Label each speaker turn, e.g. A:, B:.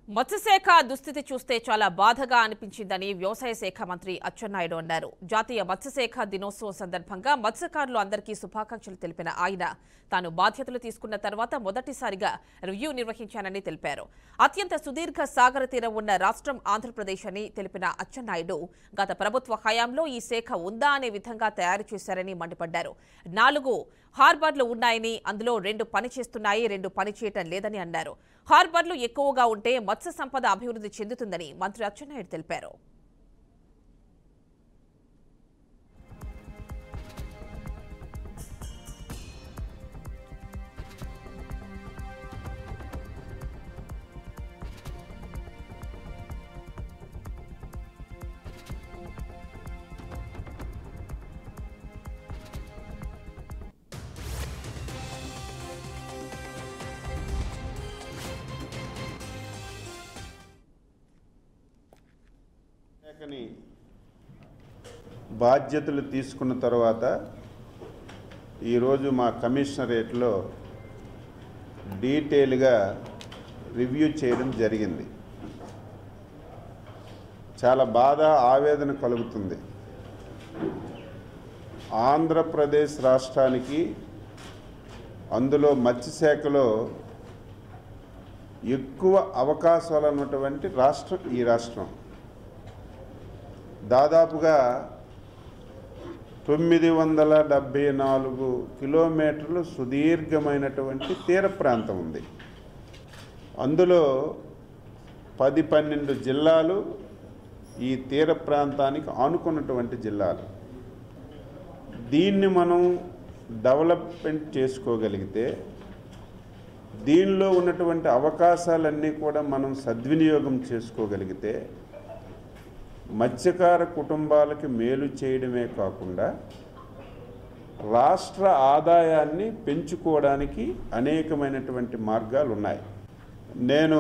A: మత్స్యశాఖ దుస్థితి చూస్తే చాలా బాధగా అనిపించిందని వ్యవసాయ శాఖ మంత్రి అచ్చెన్నాయుడు అన్నారు. జాతీయ మత్స్యశాఖ దినోత్సవం సందర్భంగా మత్స్యకారులు అందరికీ శుభాకాంక్షలు తెలిపిన ఆయన తాను బాధ్యతలు తీసుకున్న తర్వాత మొదటిసారిగా రివ్యూ నిర్వహించానని తెలిపారు. అత్యంత సుదీర్ఘ సాగర తీరం ఉన్న రాష్ట్రం ఆంధ్రప్రదేశ్ అని తెలిపిన అచ్చెన్నాయుడు గత ప్రభుత్వ హయాంలో ఈ శాఖ ఉందా అనే విధంగా తయారు చేశారని మండిపడ్డారు. 4 హార్బర్లు ఉన్నాయని, అందులో 2 పనిచేస్తున్నాయి, 2 పనిచేయటం లేదని అన్నారు. హార్బర్లు ఎక్కువగా ఉంటే మత్స్య సంపద అభివృద్ధి చెందుతుందని మంత్రి అచ్చెన్నాయుడు తెలిపారు.
B: బాధ్యతలు తీసుకున్న తర్వాత ఈరోజు మా కమిషనరేట్లో డీటెయిల్గా రివ్యూ చేయడం జరిగింది. చాలా బాధ, ఆవేదన కలుగుతుంది. ఆంధ్రప్రదేశ్ రాష్ట్రానికి, అందులో మత్స్యశాఖలో ఎక్కువ అవకాశాలు ఉన్నటువంటి రాష్ట్రం ఈ రాష్ట్రం. దాదాపుగా 974 కిలోమీటర్లు సుదీర్ఘమైనటువంటి తీర ప్రాంతం ఉంది. అందులో 10-12 జిల్లాలు ఈ తీర ప్రాంతానికి ఆనుకున్నటువంటి జిల్లాలు. దీన్ని మనం డెవలప్మెంట్ చేసుకోగలిగితే, దీనిలో ఉన్నటువంటి అవకాశాలన్నీ కూడా మనం సద్వినియోగం చేసుకోగలిగితే మత్స్యకార కుటుంబాలకి మేలు చేయడమే కాకుండా రాష్ట్ర ఆదాయాన్ని పెంచుకోవడానికి అనేకమైనటువంటి మార్గాలు ఉన్నాయి. నేను